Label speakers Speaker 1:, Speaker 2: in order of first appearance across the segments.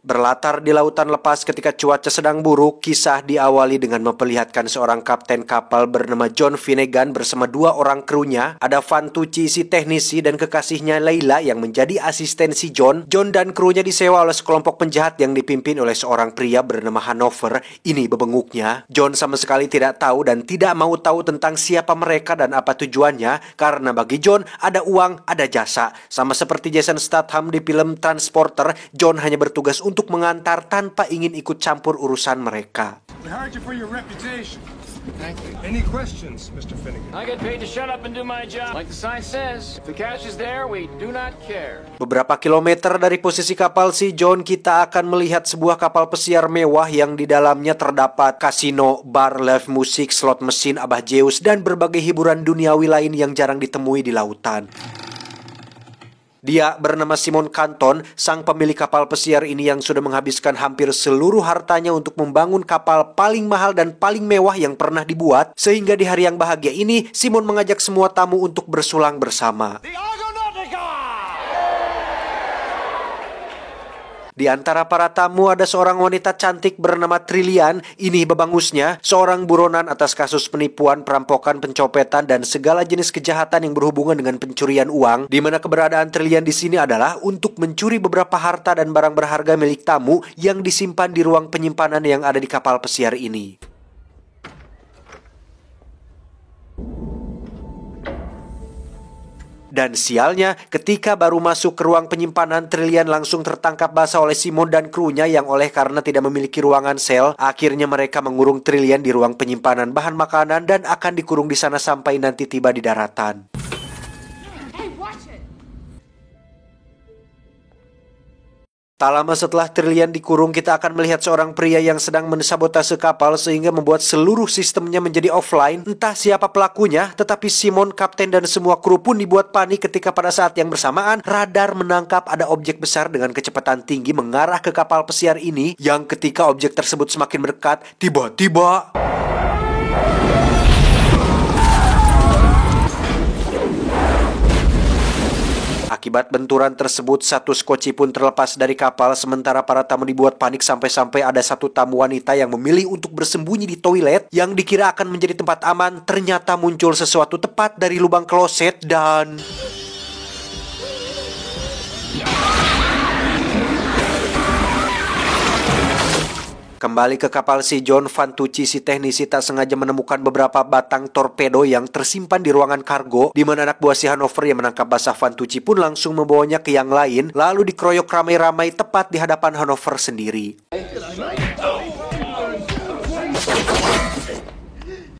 Speaker 1: Berlatar di lautan lepas ketika cuaca sedang buruk, kisah diawali dengan memperlihatkan seorang kapten kapal bernama John Finnegan bersama dua orang krunya. Ada Vantucci si teknisi dan kekasihnya Leila yang menjadi asisten si John. John dan krunya disewa oleh sekelompok penjahat yang dipimpin oleh seorang pria bernama Hanover. Ini bebenguknya. John sama sekali tidak tahu dan tidak mau tahu tentang siapa mereka dan apa tujuannya, karena bagi John ada uang, ada jasa. Sama seperti Jason Statham di film Transporter, John hanya bertugas untuk mengantar tanpa ingin ikut campur urusan mereka.
Speaker 2: We hired you for your reputation. Thank you. Any questions, Mr. Finnegan?
Speaker 3: I get paid to shut up and do my job. Like the sign says, if the cash is there, we do not care.
Speaker 1: Beberapa kilometer dari posisi kapal si John, kita akan melihat sebuah kapal pesiar mewah yang di dalamnya terdapat kasino, bar, live musik, slot mesin, Abah Zeus, dan berbagai hiburan duniawi lain yang jarang ditemui di lautan. Dia bernama Simon Canton, sang pemilik kapal pesiar ini yang sudah menghabiskan hampir seluruh hartanya untuk membangun kapal paling mahal dan paling mewah yang pernah dibuat. Sehingga di hari yang bahagia ini, Simon mengajak semua tamu untuk bersulang bersama. Di antara para tamu ada seorang wanita cantik bernama Trillian. Ini bebangusnya, seorang buronan atas kasus penipuan, perampokan, pencopetan, dan segala jenis kejahatan yang berhubungan dengan pencurian uang. Di mana keberadaan Trillian di sini adalah untuk mencuri beberapa harta dan barang berharga milik tamu yang disimpan di ruang penyimpanan yang ada di kapal pesiar ini. Dan sialnya, ketika baru masuk ke ruang penyimpanan, Trillian langsung tertangkap basah oleh Simon dan krunya yang oleh karena tidak memiliki ruangan sel, akhirnya mereka mengurung Trillian di ruang penyimpanan bahan makanan dan akan dikurung di sana sampai nanti tiba di daratan. Tak lama setelah Trillian dikurung, kita akan melihat seorang pria yang sedang mensabotase kapal sehingga membuat seluruh sistemnya menjadi offline. Entah siapa pelakunya, tetapi Simon, kapten, dan semua kru pun dibuat panik ketika pada saat yang bersamaan radar menangkap ada objek besar dengan kecepatan tinggi mengarah ke kapal pesiar ini, yang ketika objek tersebut semakin mendekat, tiba-tiba akibat benturan tersebut, satu skoci pun terlepas dari kapal, sementara para tamu dibuat panik sampai-sampai ada satu tamu wanita yang memilih untuk bersembunyi di toilet yang dikira akan menjadi tempat aman. Ternyata muncul sesuatu tepat dari lubang kloset dan kembali ke kapal si John, Vantucci si teknisi tak sengaja menemukan beberapa batang torpedo yang tersimpan di ruangan kargo, di mana anak buah si Hanover yang menangkap basah Vantucci pun langsung membawanya ke yang lain, lalu dikeroyok ramai-ramai tepat di hadapan Hanover sendiri.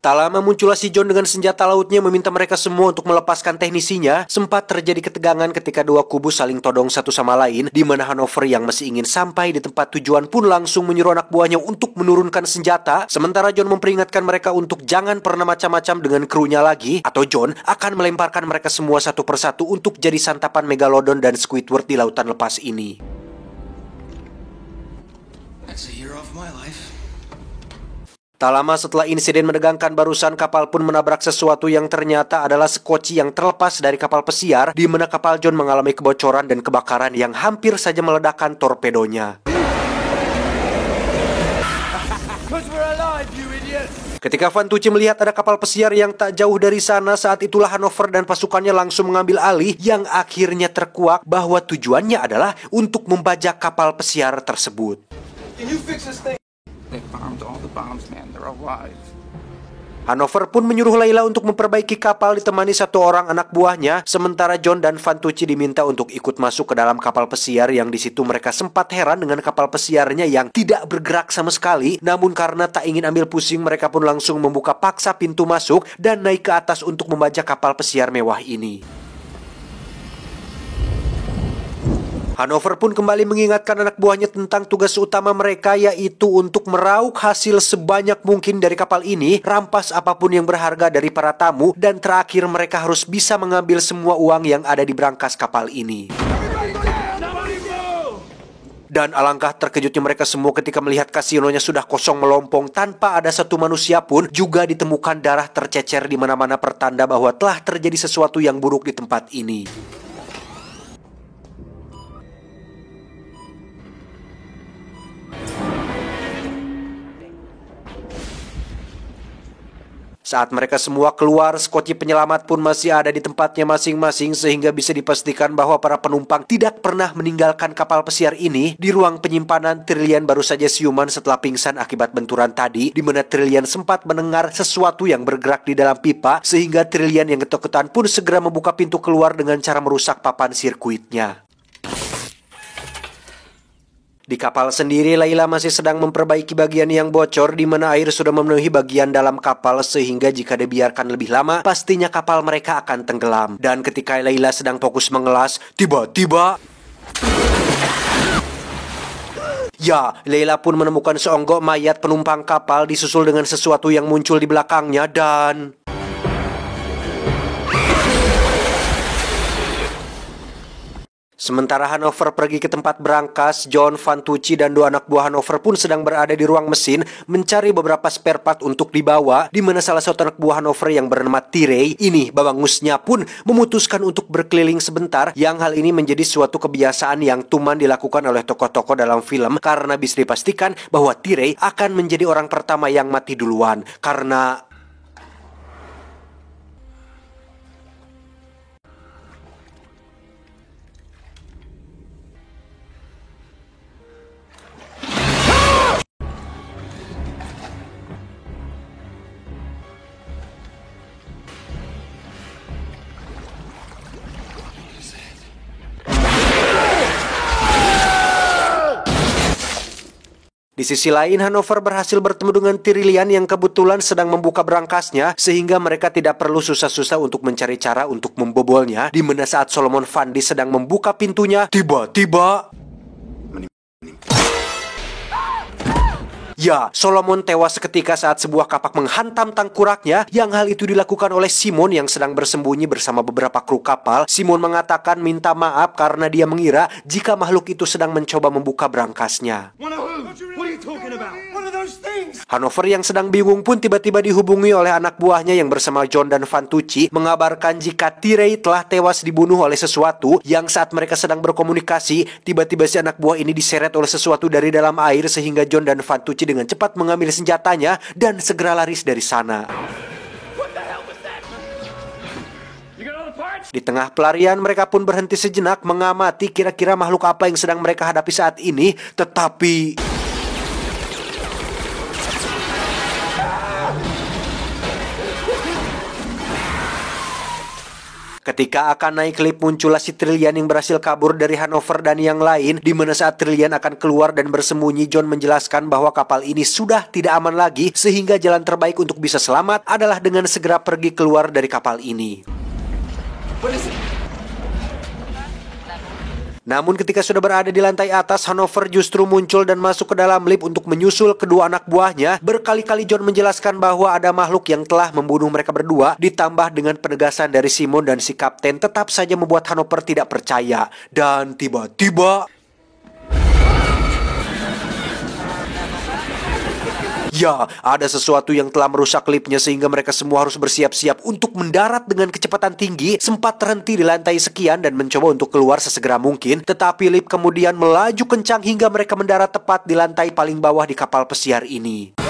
Speaker 1: Tak lama muncullah si John dengan senjata lautnya meminta mereka semua untuk melepaskan teknisinya. Sempat terjadi ketegangan ketika dua kubu saling todong satu sama lain, di mana Hanover yang masih ingin sampai di tempat tujuan pun langsung menyuruh anak buahnya untuk menurunkan senjata. Sementara John memperingatkan mereka untuk jangan pernah macam-macam dengan krunya lagi, atau John akan melemparkan mereka semua satu persatu untuk jadi santapan Megalodon dan Squidward di lautan lepas ini.
Speaker 2: That's a year of my life.
Speaker 1: Tak lama setelah insiden menegangkan barusan, kapal pun menabrak sesuatu yang ternyata adalah skoci yang terlepas dari kapal pesiar, di mana kapal John mengalami kebocoran dan kebakaran yang hampir saja meledakkan torpedonya. Ketika Vantucci melihat ada kapal pesiar yang tak jauh dari sana, saat itulah Hanover dan pasukannya langsung mengambil alih, yang akhirnya terkuak bahwa tujuannya adalah untuk membajak kapal pesiar tersebut.
Speaker 2: They bombed all the bombs, man. They're alive.
Speaker 1: Hanover pun menyuruh Leila untuk memperbaiki kapal ditemani satu orang anak buahnya, sementara John dan Vantucci diminta untuk ikut masuk ke dalam kapal pesiar yang di situ mereka sempat heran dengan kapal pesiarnya yang tidak bergerak sama sekali. Namun karena tak ingin ambil pusing, mereka pun langsung membuka paksa pintu masuk dan naik ke atas untuk membajak kapal pesiar mewah ini. Hanover pun kembali mengingatkan anak buahnya tentang tugas utama mereka, yaitu untuk meraup hasil sebanyak mungkin dari kapal ini, rampas apapun yang berharga dari para tamu, dan terakhir mereka harus bisa mengambil semua uang yang ada di brankas kapal ini. Dan alangkah terkejutnya mereka semua ketika melihat kasinonya sudah kosong melompong tanpa ada satu manusia pun. Juga ditemukan darah tercecer di mana-mana, pertanda bahwa telah terjadi sesuatu yang buruk di tempat ini. Saat mereka semua keluar, skoci penyelamat pun masih ada di tempatnya masing-masing sehingga bisa dipastikan bahwa para penumpang tidak pernah meninggalkan kapal pesiar ini. Di ruang penyimpanan, Trillian baru saja siuman setelah pingsan akibat benturan tadi, di mana Trillian sempat mendengar sesuatu yang bergerak di dalam pipa sehingga Trillian yang ketakutan pun segera membuka pintu keluar dengan cara merusak papan sirkuitnya. Di kapal sendiri, Layla masih sedang memperbaiki bagian yang bocor di mana air sudah memenuhi bagian dalam kapal sehingga jika dibiarkan lebih lama, pastinya kapal mereka akan tenggelam. Dan ketika Layla sedang fokus mengelas, tiba-tiba Layla pun menemukan seonggok mayat penumpang kapal disusul dengan sesuatu yang muncul di belakangnya dan sementara Hanover pergi ke tempat berangkas, John, Vantucci, dan dua anak buah Hanover pun sedang berada di ruang mesin mencari beberapa spare part untuk dibawa, di mana salah satu anak buah Hanover yang bernama Tirei ini, babangusnya pun memutuskan untuk berkeliling sebentar, yang hal ini menjadi suatu kebiasaan yang tuman dilakukan oleh tokoh-tokoh dalam film karena bisa dipastikan bahwa Tirei akan menjadi orang pertama yang mati duluan karena di sisi lain, Hanover berhasil bertemu dengan Trillian yang kebetulan sedang membuka berangkasnya sehingga mereka tidak perlu susah-susah untuk mencari cara untuk membobolnya, di mana saat Solomon Fundis sedang membuka pintunya, tiba-tiba Solomon tewas seketika saat sebuah kapak menghantam tengkoraknya, yang hal itu dilakukan oleh Simon yang sedang bersembunyi bersama beberapa kru kapal. Simon mengatakan minta maaf karena dia mengira jika makhluk itu sedang mencoba membuka berangkasnya. Hanover yang sedang bingung pun tiba-tiba dihubungi oleh anak buahnya yang bersama John dan Vantucci mengabarkan jika Tirei telah tewas dibunuh oleh sesuatu, yang saat mereka sedang berkomunikasi, tiba-tiba si anak buah ini diseret oleh sesuatu dari dalam air sehingga John dan Vantucci dengan cepat mengambil senjatanya dan segera laris dari sana. Di tengah pelarian, mereka pun berhenti sejenak mengamati kira-kira makhluk apa yang sedang mereka hadapi saat ini, tetapi ketika akan naik lift, muncullah si Trillian yang berhasil kabur dari Hanover dan yang lain, di mana saat Trillian akan keluar dan bersembunyi, John menjelaskan bahwa kapal ini sudah tidak aman lagi sehingga jalan terbaik untuk bisa selamat adalah dengan segera pergi keluar dari kapal ini. Namun ketika sudah berada di lantai atas, Hanover justru muncul dan masuk ke dalam lift untuk menyusul kedua anak buahnya. Berkali-kali John menjelaskan bahwa ada makhluk yang telah membunuh mereka berdua, ditambah dengan penegasan dari Simon dan si kapten tetap saja membuat Hanover tidak percaya. Dan tiba-tiba ada sesuatu yang telah merusak liftnya sehingga mereka semua harus bersiap-siap untuk mendarat dengan kecepatan tinggi. Sempat terhenti di lantai sekian dan mencoba untuk keluar sesegera mungkin, tetapi lift kemudian melaju kencang hingga mereka mendarat tepat di lantai paling bawah di kapal pesiar ini.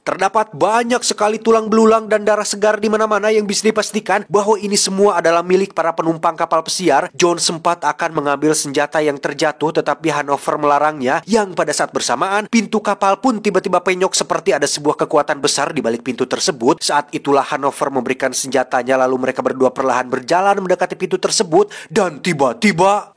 Speaker 1: Terdapat banyak sekali tulang belulang dan darah segar di mana-mana yang bisa dipastikan bahwa ini semua adalah milik para penumpang kapal pesiar. John sempat akan mengambil senjata yang terjatuh tetapi Hanover melarangnya, yang pada saat bersamaan pintu kapal pun tiba-tiba penyok seperti ada sebuah kekuatan besar di balik pintu tersebut. Saat itulah Hanover memberikan senjatanya, lalu mereka berdua perlahan berjalan mendekati pintu tersebut dan tiba-tiba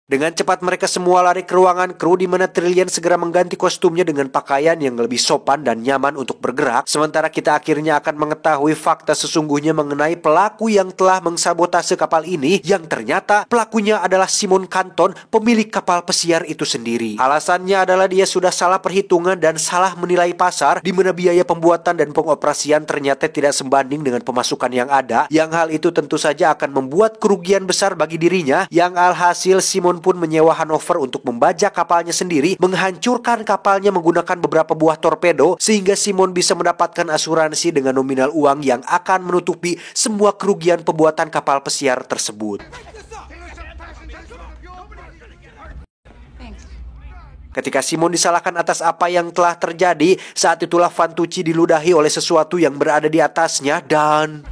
Speaker 1: dengan cepat mereka semua lari ke ruangan kru, di mana Trillian segera mengganti kostumnya dengan pakaian yang lebih sopan dan nyaman untuk bergerak. Sementara kita akhirnya akan mengetahui fakta sesungguhnya mengenai pelaku yang telah mengsabotase kapal ini, yang ternyata pelakunya adalah Simon Canton, pemilik kapal pesiar itu sendiri. Alasannya adalah dia sudah salah perhitungan dan salah menilai pasar, di mana biaya pembuatan dan pengoperasian ternyata tidak sebanding dengan pemasukan yang ada, yang hal itu tentu saja akan membuat kerugian besar bagi dirinya, yang alhasil Simon pun menyewa Hanover untuk membajak kapalnya sendiri, menghancurkan kapalnya menggunakan beberapa buah torpedo, sehingga Simon bisa mendapatkan asuransi dengan nominal uang yang akan menutupi semua kerugian pembuatan kapal pesiar tersebut. Ketika Simon disalahkan atas apa yang telah terjadi, saat itulah Vantucci diludahi oleh sesuatu yang berada di atasnya dan...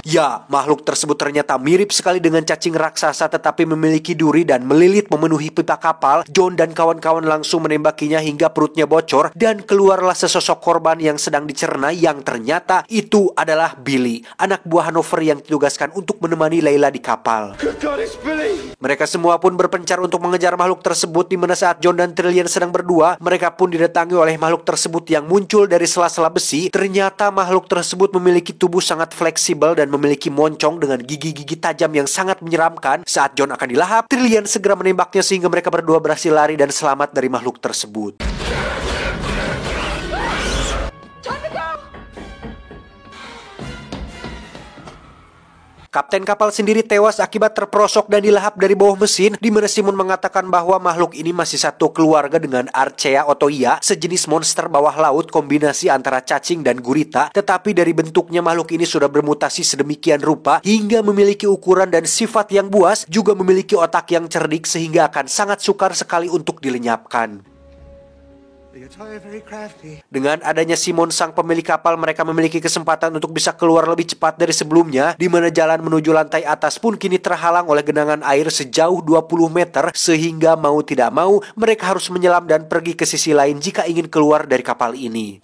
Speaker 1: Ya, makhluk tersebut ternyata mirip sekali dengan cacing raksasa tetapi memiliki duri dan melilit memenuhi pipa kapal. John dan kawan-kawan langsung menembakinya hingga perutnya bocor dan keluarlah sesosok korban yang sedang dicerna yang ternyata itu adalah Billy, anak buah Hanover yang ditugaskan untuk menemani Layla di kapal. Mereka semua pun berpencar untuk mengejar makhluk tersebut, di mana saat John dan Trillian sedang berdua, mereka pun didatangi oleh makhluk tersebut yang muncul dari sela-sela besi. Ternyata makhluk tersebut memiliki tubuh sangat fleksibel dan memiliki moncong dengan gigi-gigi tajam yang sangat menyeramkan. Saat John akan dilahap, Trillian segera menembaknya sehingga mereka berdua berhasil lari dan selamat dari makhluk tersebut. Kapten kapal sendiri tewas akibat terperosok dan dilahap dari bawah mesin, di mana Simon mengatakan bahwa makhluk ini masih satu keluarga dengan Archaea otoia, sejenis monster bawah laut kombinasi antara cacing dan gurita, tetapi dari bentuknya makhluk ini sudah bermutasi sedemikian rupa hingga memiliki ukuran dan sifat yang buas, juga memiliki otak yang cerdik sehingga akan sangat sukar sekali untuk dilenyapkan. Dengan adanya Simon sang pemilik kapal, mereka memiliki kesempatan untuk bisa keluar lebih cepat dari sebelumnya, di mana jalan menuju lantai atas pun kini terhalang oleh genangan air sejauh 20 meter, sehingga mau tidak mau mereka harus menyelam dan pergi ke sisi lain jika ingin keluar dari kapal ini.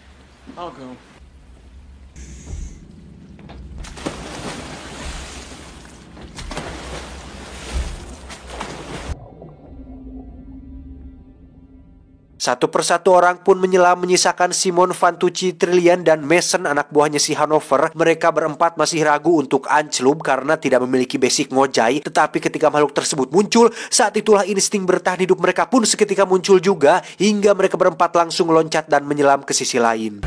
Speaker 3: I'll go.
Speaker 1: Satu persatu orang pun menyelam, menyisakan Simon, Vantucci, Trillian, dan Mason, anak buahnya si Hanover. Mereka berempat masih ragu untuk ancelum karena tidak memiliki basic ngojai. Tetapi ketika makhluk tersebut muncul, saat itulah insting bertahan hidup mereka pun seketika muncul juga, hingga mereka berempat langsung loncat dan menyelam ke sisi lain.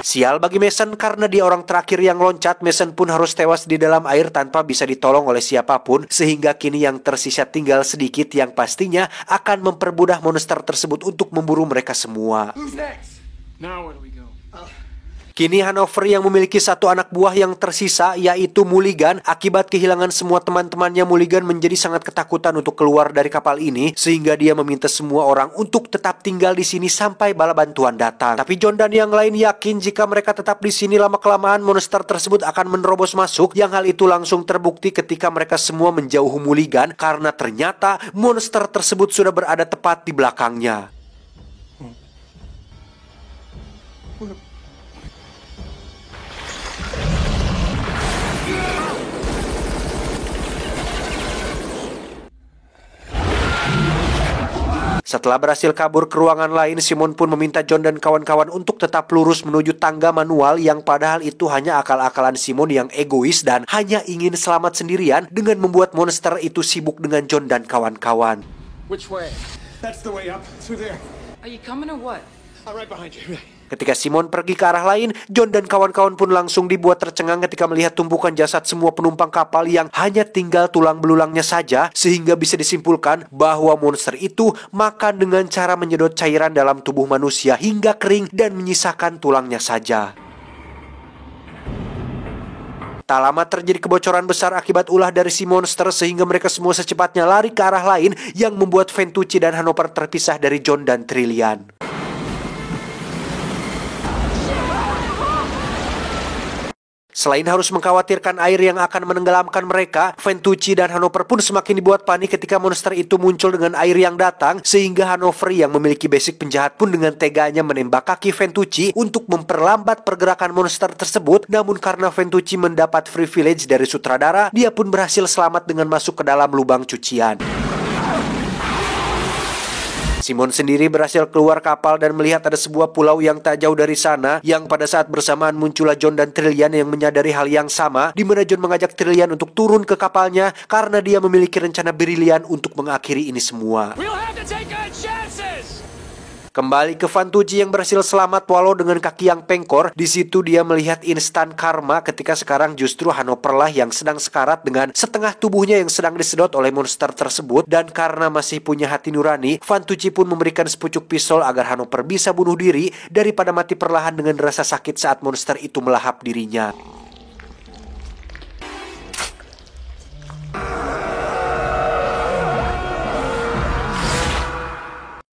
Speaker 1: Sial bagi Mason karena dia orang terakhir yang loncat. Mason pun harus tewas di dalam air tanpa bisa ditolong oleh siapapun, sehingga kini yang tersisa tinggal sedikit yang pastinya akan mempermudah monster tersebut untuk memburu mereka semua.
Speaker 2: Who's next?
Speaker 3: Now where do we go?
Speaker 1: Kini Hanover yang memiliki satu anak buah yang tersisa, yaitu Mulligan. Akibat kehilangan semua teman-temannya, Mulligan menjadi sangat ketakutan untuk keluar dari kapal ini, sehingga dia meminta semua orang untuk tetap tinggal di sini sampai bala bantuan datang. Tapi John dan yang lain yakin jika mereka tetap di sini, lama-kelamaan monster tersebut akan menerobos masuk. Yang hal itu langsung terbukti ketika mereka semua menjauhi Mulligan, karena ternyata monster tersebut sudah berada tepat di belakangnya. Setelah berhasil kabur ke ruangan lain, Simon pun meminta John dan kawan-kawan untuk tetap lurus menuju tangga manual, yang padahal itu hanya akal-akalan Simon yang egois dan hanya ingin selamat sendirian dengan membuat monster itu sibuk dengan John dan kawan-kawan.
Speaker 3: Which way?
Speaker 2: That's the way up. Through there.
Speaker 4: Are you coming or what?
Speaker 2: I'm right behind you.
Speaker 1: Ketika Simon pergi ke arah lain, John dan kawan-kawan pun langsung dibuat tercengang ketika melihat tumpukan jasad semua penumpang kapal yang hanya tinggal tulang belulangnya saja, sehingga bisa disimpulkan bahwa monster itu makan dengan cara menyedot cairan dalam tubuh manusia hingga kering dan menyisakan tulangnya saja. Tak lama terjadi kebocoran besar akibat ulah dari si monster, sehingga mereka semua secepatnya lari ke arah lain yang membuat Vantucci dan Hanover terpisah dari John dan Trillian. Selain harus mengkhawatirkan air yang akan menenggelamkan mereka, Vantucci dan Hanover pun semakin dibuat panik ketika monster itu muncul dengan air yang datang, sehingga Hanover yang memiliki basic penjahat pun dengan teganya menembak kaki Vantucci untuk memperlambat pergerakan monster tersebut. Namun karena Vantucci mendapat privilege dari sutradara, dia pun berhasil selamat dengan masuk ke dalam lubang cucian. Si Simon sendiri berhasil keluar kapal dan melihat ada sebuah pulau yang tak jauh dari sana, yang pada saat bersamaan muncullah John dan Trillian yang menyadari hal yang sama, di mana John mengajak Trillian untuk turun ke kapalnya karena dia memiliki rencana brilian untuk mengakhiri ini semua.
Speaker 3: We'll have to take our chances!
Speaker 1: Kembali ke Vantucci yang berhasil selamat walau dengan kaki yang pengkor. Di situ dia melihat instan karma ketika sekarang justru Hanover lah yang sedang sekarat dengan setengah tubuhnya yang sedang disedot oleh monster tersebut. Dan karena masih punya hati nurani, Vantucci pun memberikan sepucuk pistol agar Hanover bisa bunuh diri daripada mati perlahan dengan rasa sakit saat monster itu melahap dirinya.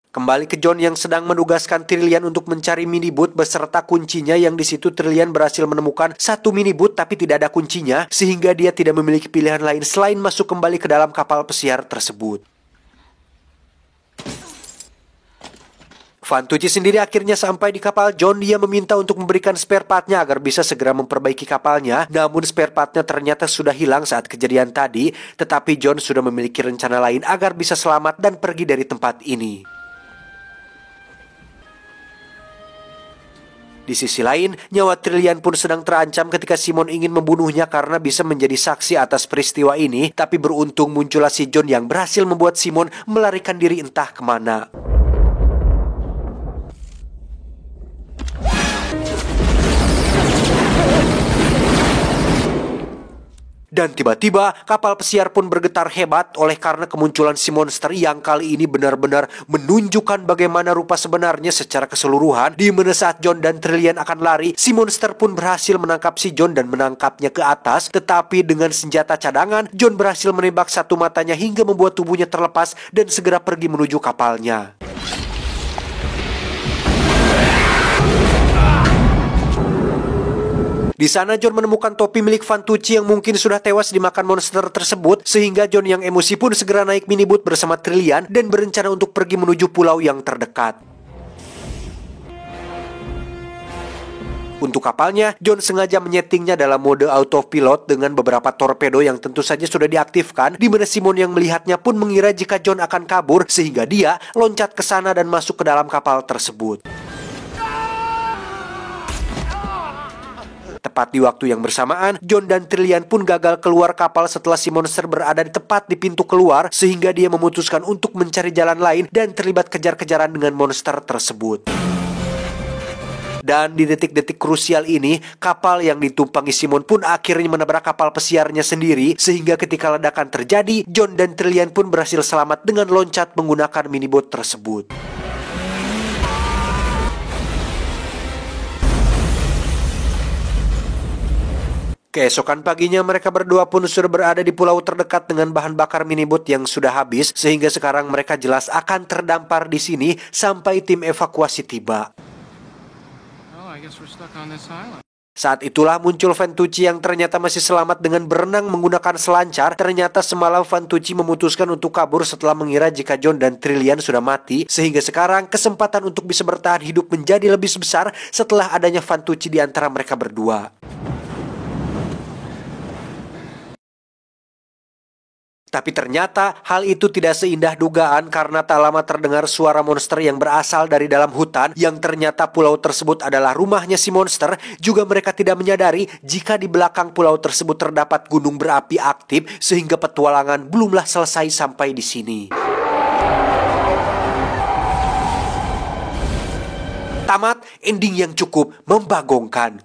Speaker 1: Kembali ke John yang sedang menugaskan Trillian untuk mencari minibut beserta kuncinya, yang di situ Trillian berhasil menemukan satu minibut tapi tidak ada kuncinya, sehingga dia tidak memiliki pilihan lain selain masuk kembali ke dalam kapal pesiar tersebut. Vantucci sendiri akhirnya sampai di kapal John. Dia meminta untuk memberikan spare partnya agar bisa segera memperbaiki kapalnya. Namun spare partnya ternyata sudah hilang saat kejadian tadi. Tetapi John sudah memiliki rencana lain agar bisa selamat dan pergi dari tempat ini. Di sisi lain, nyawa Trillian pun sedang terancam ketika Simon ingin membunuhnya karena bisa menjadi saksi atas peristiwa ini. Tapi beruntung muncullah si John yang berhasil membuat Simon melarikan diri entah kemana. Dan tiba-tiba kapal pesiar pun bergetar hebat oleh karena kemunculan si monster yang kali ini benar-benar menunjukkan bagaimana rupa sebenarnya secara keseluruhan. Di mana saat John dan Trillian akan lari, si monster pun berhasil menangkap si John dan menangkapnya ke atas. Tetapi dengan senjata cadangan, John berhasil menembak satu matanya hingga membuat tubuhnya terlepas dan segera pergi menuju kapalnya. Di sana John menemukan topi milik Vantucci yang mungkin sudah tewas dimakan monster tersebut, sehingga John yang emosi pun segera naik minibut bersama Trillian dan berencana untuk pergi menuju pulau yang terdekat. Untuk kapalnya, John sengaja menyetingnya dalam mode autopilot dengan beberapa torpedo yang tentu saja sudah diaktifkan, di mana Simon yang melihatnya pun mengira jika John akan kabur, sehingga dia loncat ke sana dan masuk ke dalam kapal tersebut. Tepat di waktu yang bersamaan, John dan Trillian pun gagal keluar kapal setelah si monster berada di tepat di pintu keluar, sehingga dia memutuskan untuk mencari jalan lain dan terlibat kejar-kejaran dengan monster tersebut. Dan di detik-detik krusial ini, kapal yang ditumpangi Simon pun akhirnya menabrak kapal pesiarnya sendiri, sehingga ketika ledakan terjadi, John dan Trillian pun berhasil selamat dengan loncat menggunakan minibot tersebut. Keesokan paginya mereka berdua pun sudah berada di pulau terdekat dengan bahan bakar minibot yang sudah habis, sehingga sekarang mereka jelas akan terdampar di sini sampai tim evakuasi tiba. Saat itulah muncul Vantucci yang ternyata masih selamat dengan berenang menggunakan selancar. Ternyata semalam Vantucci memutuskan untuk kabur setelah mengira jika John dan Trillian sudah mati, sehingga sekarang kesempatan untuk bisa bertahan hidup menjadi lebih besar setelah adanya Vantucci di antara mereka berdua. Tapi ternyata hal itu tidak seindah dugaan karena tak lama terdengar suara monster yang berasal dari dalam hutan, yang ternyata pulau tersebut adalah rumahnya si monster. Juga mereka tidak menyadari jika di belakang pulau tersebut terdapat gunung berapi aktif, sehingga petualangan belumlah selesai sampai di sini. Tamat ending yang cukup membagongkan.